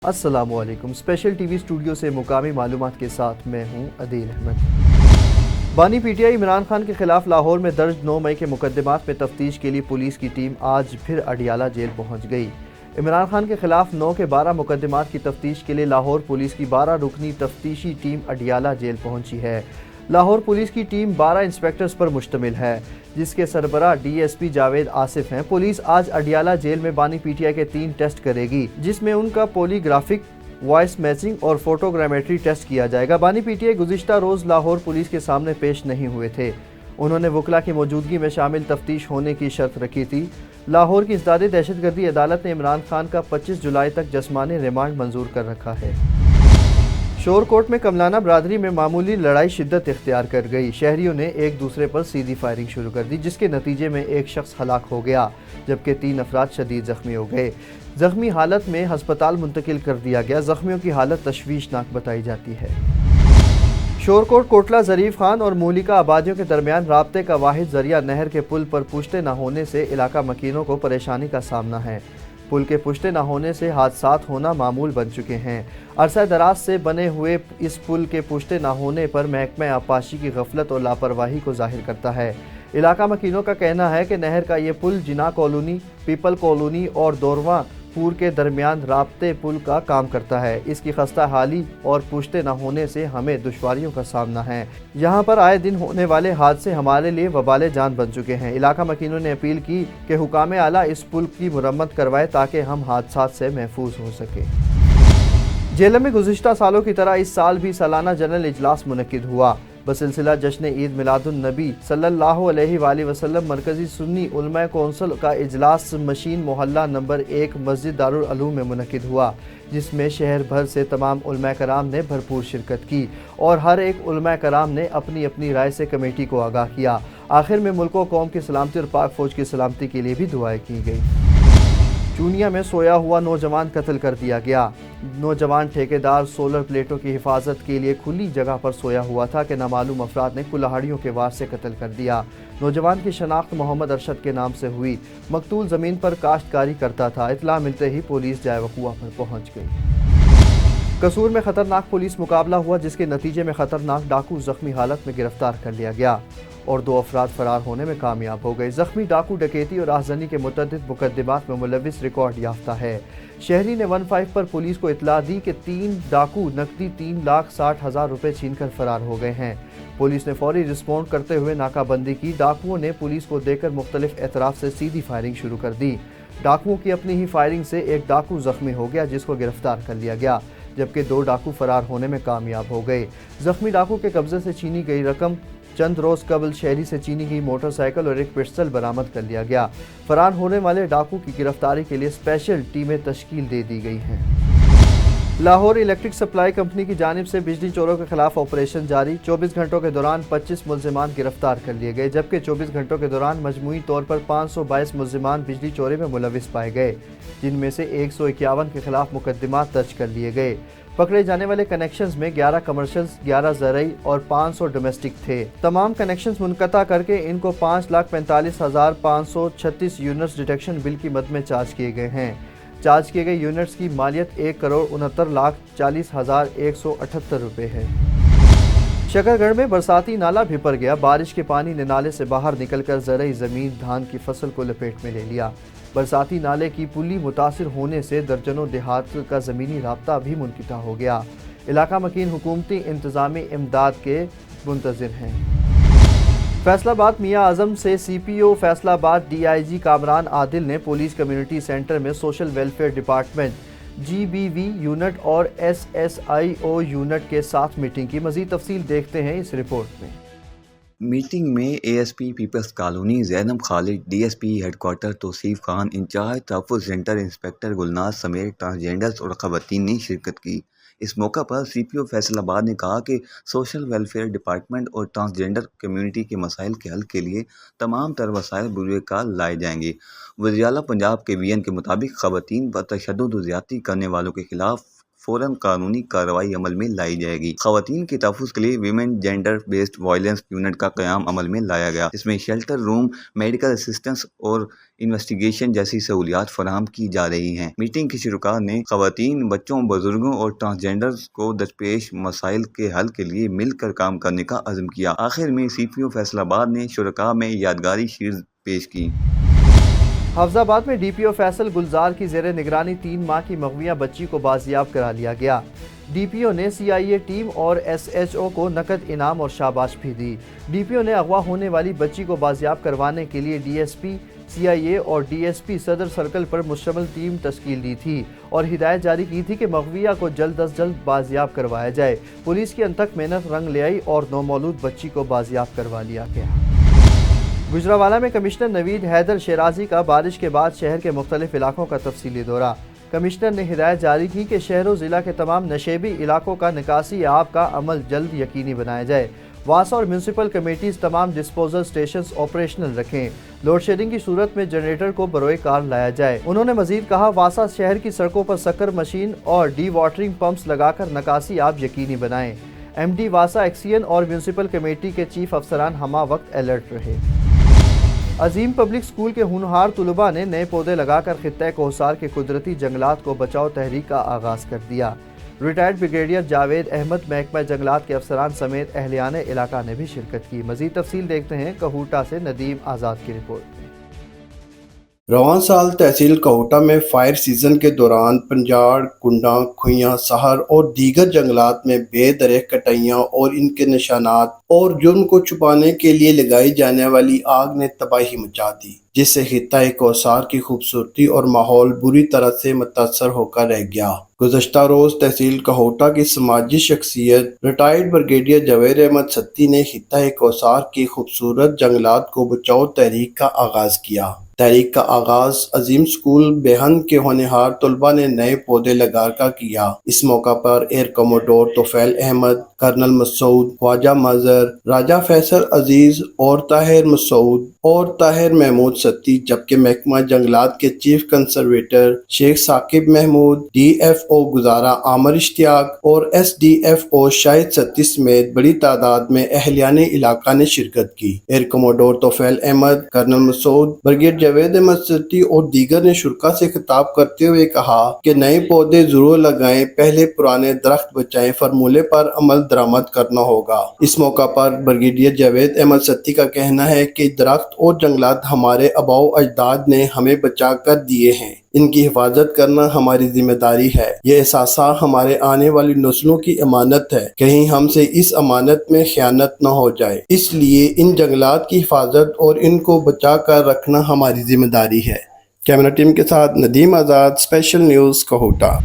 السلام علیکم۔ Special T V studio سے مقامی معلومات کے ساتھ میں ہوں عدیل احمد۔ بانی P T I Imran Khan کے خلاف لاہور میں درج 9 مئی کے مقدمات میں تفتیش کے لیے پولیس کی ٹیم آج پھر اڈیالہ جیل پہنچ گئی۔ عمران خان کے خلاف 9 کے 12 مقدمات کی تفتیش کے لیے لاہور پولیس کی 12 رکنی تفتیشی ٹیم اڈیالہ جیل پہنچی ہے۔ لاہور پولیس کی ٹیم 12 انسپیکٹرز پر مشتمل ہے، جس کے سربراہ ڈی ایس پی جاوید آصف ہیں۔ پولیس آج اڈیالہ جیل میں بانی پی ٹی آئی کے 3 ٹیسٹ کرے گی، جس میں ان کا پولی گرافک، وائس میچنگ اور فوٹوگرامیٹری ٹیسٹ کیا جائے گا۔ بانی پی ٹی آئی گزشتہ روز لاہور پولیس کے سامنے پیش نہیں ہوئے تھے۔ انہوں نے وکلاء کی موجودگی میں شامل تفتیش ہونے کی شرط رکھی تھی۔ لاہور کی ازداد دہشت گردی عدالت نے عمران خان کا 25 جولائی تک جسمانی ریمانڈ منظور کر رکھا ہے۔ شور کوٹ میں کملانہ برادری میں معمولی لڑائی شدت اختیار کر گئی۔ شہریوں نے ایک دوسرے پر سیدھی فائرنگ شروع کر دی، جس کے نتیجے میں ایک شخص ہلاک ہو گیا جبکہ 3 افراد شدید زخمی ہو گئے۔ زخمی حالت میں ہسپتال منتقل کر دیا گیا۔ زخمیوں کی حالت تشویشناک بتائی جاتی ہے۔ شور کوٹ کوٹلہ ظریف خان اور مولکہ آبادیوں کے درمیان رابطے کا واحد ذریعہ نہر کے پل پر پشتے نہ ہونے سے علاقہ مکینوں کو پریشانی کا سامنا ہے۔ پل کے پشتے نہ ہونے سے حادثات ہونا معمول بن چکے ہیں۔ عرصہ دراز سے بنے ہوئے اس پل کے پشتے نہ ہونے پر محکمہ آبپاشی کی غفلت اور لاپرواہی کو ظاہر کرتا ہے۔ علاقہ مکینوں کا کہنا ہے کہ نہر کا یہ پل جناح کالونی، پیپل کالونی اور دورواں پور کے درمیان رابطے پل کا کام کرتا ہے۔ اس کی خستہ حالی اور پشتے نہ ہونے سے ہمیں دشواریوں کا سامنا ہے۔ یہاں پر آئے دن ہونے والے حادثے ہمارے لیے وبال جان بن چکے ہیں۔ علاقہ مکینوں نے اپیل کی کہ حکام اعلیٰ اس پل کی مرمت کروائے تاکہ ہم حادثات سے محفوظ ہو سکیں۔ جیلم میں گزشتہ سالوں کی طرح اس سال بھی سالانہ جنرل اجلاس منعقد ہوا۔ بسلسلہ جشن عید میلاد النبی صلی اللہ علیہ وآلہ وسلم مرکزی سنی علماء کونسل کا اجلاس مشین محلہ نمبر 1 مسجد دارالعلوم میں منعقد ہوا، جس میں شہر بھر سے تمام علماء کرام نے بھرپور شرکت کی اور ہر ایک علماء کرام نے اپنی اپنی رائے سے کمیٹی کو آگاہ کیا۔ آخر میں ملک و قوم کی سلامتی اور پاک فوج کی سلامتی کے لیے بھی دعائیں کی گئی۔ چونیا میں سویا ہوا نوجوان قتل کر دیا گیا۔ نوجوان ٹھیکیدار سولر پلیٹوں کی حفاظت کے لیے کھلی جگہ پر سویا ہوا تھا کہ نامعلوم افراد نے کلاہڑیوں کے وار سے قتل کر دیا۔ نوجوان کی شناخت محمد ارشد کے نام سے ہوئی۔ مقتول زمین پر کاشتکاری کرتا تھا۔ اطلاع ملتے ہی پولیس جائے وقوعہ پر پہنچ گئی۔ قصور میں خطرناک پولیس مقابلہ ہوا، جس کے نتیجے میں خطرناک ڈاکو زخمی حالت میں گرفتار کر لیا گیا اور 2 افراد فرار ہونے میں کامیاب ہو گئے۔ زخمی ڈاکو ڈکیتی اور راہزنی کے متعدد مقدمات میں ملوث ریکارڈ یافتہ ہے۔ شہری نے 15 پر پولیس کو اطلاع دی کہ 3 ڈاکو نقدی 3,60,000 روپے چھین کر فرار ہو گئے ہیں۔ پولیس نے فوری رسپونڈ کرتے ہوئے ناکہ بندی کی۔ ڈاکوؤں نے پولیس کو دیکھ کر مختلف اطراف سے سیدھی فائرنگ شروع کر دی۔ ڈاکوؤں کی اپنی ہی فائرنگ سے ایک ڈاکو زخمی ہو گیا، جس کو گرفتار کر لیا گیا، جبکہ 2 ڈاکو فرار ہونے میں کامیاب ہو گئے۔ زخمی ڈاکو کے قبضے سے چھینی گئی رقم، چند روز قبل شہری سے چھینی گئی موٹر سائیکل اور ایک پسٹل برآمد کر لیا گیا۔ فرار ہونے والے ڈاکو کی گرفتاری کے لیے اسپیشل ٹیمیں تشکیل دے دی گئی ہیں۔ لاہور الیکٹرک سپلائی کمپنی کی جانب سے بجلی چوروں کے خلاف آپریشن جاری۔ 24 گھنٹوں کے دوران 25 ملزمان گرفتار کر لیے گئے، جبکہ 24 گھنٹوں کے دوران مجموعی طور پر 522 ملزمان بجلی چوری میں ملوث پائے گئے، جن میں سے 151 کے خلاف مقدمات درج کر لیے گئے۔ پکڑے جانے والے کنیکشنز میں 11 کمرشلز، 11 زرعی اور 500 ڈومیسٹک تھے۔ تمام کنیکشنز منقطع کر کے ان کو 5,45,536 یونٹس ڈیٹیکشن بل کی مد میں چارج کیے گئے ہیں۔ چارج کیے گئے یونٹس کی مالیت 1,69,40,178 روپے ہے۔ شکر گڑھ میں برساتی نالہ بھپر گیا۔ بارش کے پانی نے نالے سے باہر نکل کر زرعی زمین دھان کی فصل کو لپیٹ میں لے لیا۔ برساتی نالے کی پلی متاثر ہونے سے درجنوں دیہات کا زمینی رابطہ بھی منقطع ہو گیا۔ علاقہ مکین حکومتی انتظامی امداد کے منتظر ہیں۔ فیصل آباد میاں اعظم سے سی پی او فیصل آباد ڈی آئی جی کامران عادل نے پولیس کمیونٹی سینٹر میں social welfare department, G B V unit اور S S I O unit کے ساتھ میٹنگ کی۔ مزید تفصیل دیکھتے ہیں اس رپورٹ میں۔ میٹنگ میں A S P peoples colony Zainab Khalid, D S P headquarter Tauseef Khan, in charge تحفظ سینٹر انسپکٹر گلناز سمیت ٹرانسجینڈرز اور خواتین نے شرکت کی۔ اس موقع پر سی پی او فیصل آباد نے کہا کہ سوشل ویلفیئر ڈپارٹمنٹ اور ٹرانسجینڈر کمیونٹی کے مسائل کے حل کے لیے تمام تر وسائل بروئے کار لائے جائیں گے۔ وزیر اعلیٰ پنجاب کے وی این کے مطابق خواتین پر تشدد و زیادتی کرنے والوں کے خلاف فوراً قانونی کارروائی عمل میں لائی جائے گی۔ خواتین کے تحفظ کے لیے women gender based violence unit کا قیام عمل میں لایا گیا، جس میں شیلٹر روم، میڈیکل اسسٹنس اور انویسٹیگیشن جیسی سہولیات فراہم کی جا رہی ہیں۔ میٹنگ کے شرکاء نے خواتین، بچوں، بزرگوں اور ٹرانسجینڈرز کو درپیش مسائل کے حل کے لیے مل کر کام کرنے کا عزم کیا۔ آخر میں CPO فیصل آباد نے شرکاء میں یادگاری شیلڈز پیش کی۔ حفظ آباد میں DPO فیصل گلزار کی زیر نگرانی 3 ماہ کی مغویہ بچی کو بازیاب کرا لیا گیا۔ DPO نے CIA ٹیم اور SHO کو نقد انعام اور شاباش بھی دی۔ DPO نے اغوا ہونے والی بچی کو بازیاب کروانے کے لیے DSP CIA اور DSP صدر سرکل پر مشتمل ٹیم تشکیل دی تھی اور ہدایت جاری کی تھی کہ مغویہ کو جلد از جلد بازیاب کروایا جائے۔ پولیس کی انتھک محنت رنگ لے آئی اور نومولود بچی کو بازیاب کروا لیا گیا۔ گجرانوالہ میں کمشنر نوید حیدر شیرازی کا بارش کے بعد شہر کے مختلف علاقوں کا تفصیلی دورہ۔ کمشنر نے ہدایت جاری کی کہ شہر و ضلع کے تمام نشیبی علاقوں کا نکاسی آب کا عمل جلد یقینی بنایا جائے۔ واسا اور میونسپل کمیٹیز تمام ڈسپوزل سٹیشنز آپریشنل رکھیں۔ لوڈ شیڈنگ کی صورت میں جنریٹر کو بروئے کار لایا جائے۔ انہوں نے مزید کہا واسا شہر کی سڑکوں پر سکر مشین اور ڈی واٹرنگ پمپس لگا کر نکاسی آب یقینی بنائیں۔ MD واسا ایکسین اور میونسپل کمیٹی کے چیف افسران ہمہ وقت الرٹ رہے۔ عظیم پبلک سکول کے ہونہار طلباء نے نئے پودے لگا کر خطہ کوہسار کے قدرتی جنگلات کو بچاؤ تحریک کا آغاز کر دیا۔ ریٹائرڈ بریگیڈیئر جاوید احمد، محکمہ جنگلات کے افسران سمیت اہلیان علاقہ نے بھی شرکت کی۔ مزید تفصیل دیکھتے ہیں کہوٹہ سے ندیم آزاد کی رپورٹ۔ رواں سال تحصیل کہوٹہ میں فائر سیزن کے دوران پنجاڑ، کنڈاں، کھوئیاں، سہر اور دیگر جنگلات میں بے درخت کٹائیاں اور ان کے نشانات اور جرم کو چھپانے کے لیے لگائی جانے والی آگ نے تباہی مچا دی، جس سے خطہ کوہسار کی خوبصورتی اور ماحول بری طرح سے متاثر ہو کر رہ گیا۔ گزشتہ روز تحصیل کہوٹہ کی سماجی شخصیت ریٹائرڈ بریگیڈیئر جاوید احمد ستی نے خطہ کوہسار کی خوبصورت جنگلات کو بچاؤ تحریک کا آغاز کیا۔ تحریک کا آغاز عظیم سکول بیہند کے ہونہار طلباء نے نئے پودے لگا کر کیا۔ اس موقع پر air commodore Tufail Ahmed, colonel Masood, Khawaja Mazhar, Raja Faisal Aziz اور طاہر مسعود اور طاہر محمود ستی، جبکہ محکمہ جنگلات کے چیف کنزرویٹر شیخ ثاقب محمود، DFO گزارہ عامر اشتیاق اور SDFO شاہد ستی سمیت بڑی تعداد میں اہلیان علاقہ نے شرکت کی۔ Year commodore Tufail Ahmed, colonel مسعود، بریگیڈیئر جاوید احمد ستی اور دیگر نے شرکاء سے خطاب کرتے ہوئے کہا کہ نئے پودے ضرور لگائیں، پہلے پرانے درخت بچائیں فارمولے پر عمل درآمد کرنا ہوگا۔ اس موقع پر بریگیڈیئر جاوید احمد ستی کا کہنا ہے کہ درخت اور جنگلات ہمارے آباء و اجداد نے ہمیں بچا کر دیے ہیں، ان کی حفاظت کرنا ہماری ذمہ داری ہے۔ یہ اثاثہ ہمارے آنے والی نسلوں کی امانت ہے، کہیں ہم سے اس امانت میں خیانت نہ ہو جائے، اس لیے ان جنگلات کی حفاظت اور ان کو بچا کر رکھنا ہماری ذمہ داری ہے۔ کیمرہ ٹیم کے ساتھ ندیم آزاد، اسپیشل نیوز کہوٹہ۔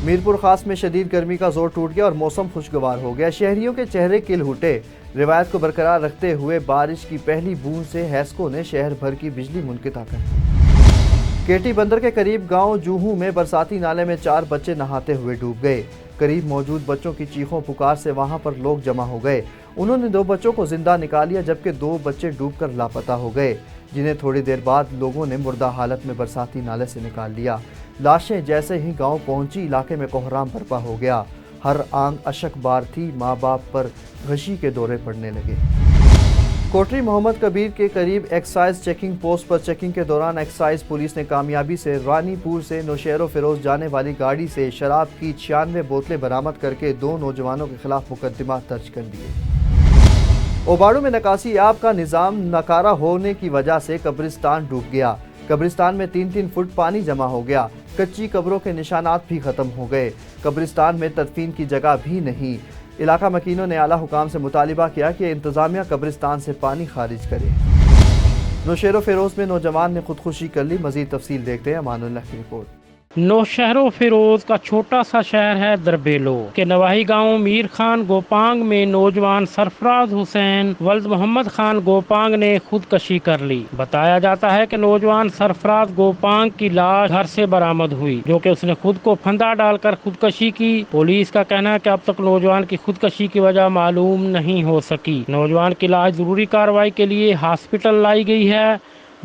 میرپور خاص میں شدید گرمی کا زور ٹوٹ گیا اور موسم خوشگوار ہو گیا۔ شہریوں کے چہرے کھل اٹھے۔ روایت کو برقرار رکھتے ہوئے بارش کی پہلی بوند سے ہیسکو نے شہر بھر کی بجلی منقطع کر دی۔ کیٹی بندر کے قریب گاؤں جوہوں میں برساتی نالے میں 4 بچے نہاتے ہوئے ڈوب گئے۔ قریب موجود بچوں کی چیخوں پکار سے وہاں پر لوگ جمع ہو گئے۔ انہوں نے 2 بچوں کو زندہ نکال لیا، جبکہ 2 بچے ڈوب کر لاپتہ ہو گئے، جنہیں تھوڑی دیر بعد لوگوں نے مردہ حالت میں برساتی نالے سے نکال لیا۔ لاشیں جیسے ہی گاؤں پہنچی، علاقے میں کوہرام برپا ہو گیا۔ ہر آنکھ اشک بار تھی، ماں باپ پر غشی کے دورے پڑنے لگے۔ کوٹری محمد کبیر کے قریب ایکسائز چیکنگ پوسٹ پر چیکنگ کے دوران ایکسائز پولیس نے کامیابی سے رانی پور سے نوشہر و فیروز جانے والی گاڑی سے شراب کی 96 بوتلیں برآمد کر کے 2 نوجوانوں کے خلاف مقدمات درج کر دیے۔ اوباڑو میں نکاسی آب کا نظام ناکارہ ہونے کی وجہ سے قبرستان ڈوب گیا۔ قبرستان میں 3-3 فٹ پانی جمع ہو گیا۔ کچی قبروں کے نشانات بھی ختم ہو گئے۔ قبرستان میں تدفین کی جگہ بھی نہیں۔ علاقہ مکینوں نے اعلیٰ حکام سے مطالبہ کیا کہ انتظامیہ قبرستان سے پانی خارج کرے۔ نوشہر و فیروز میں نوجوان نے خودکشی کر لی۔ مزید تفصیل دیکھتے ہیں امان اللہ کی رپورٹ۔ نوشہر و فیروز کا چھوٹا سا شہر ہے دربیلو کے نواحی گاؤں میر خان گوپانگ میں نوجوان سرفراز حسین ولد محمد خان گوپانگ نے خودکشی کر لی۔ بتایا جاتا ہے کہ نوجوان سرفراز گوپانگ کی لاش گھر سے برآمد ہوئی، جو کہ اس نے خود کو پھندا ڈال کر خودکشی کی۔ پولیس کا کہنا ہے کہ اب تک نوجوان کی خودکشی کی وجہ معلوم نہیں ہو سکی۔ نوجوان کی لاش ضروری کارروائی کے لیے ہاسپٹل لائی گئی ہے۔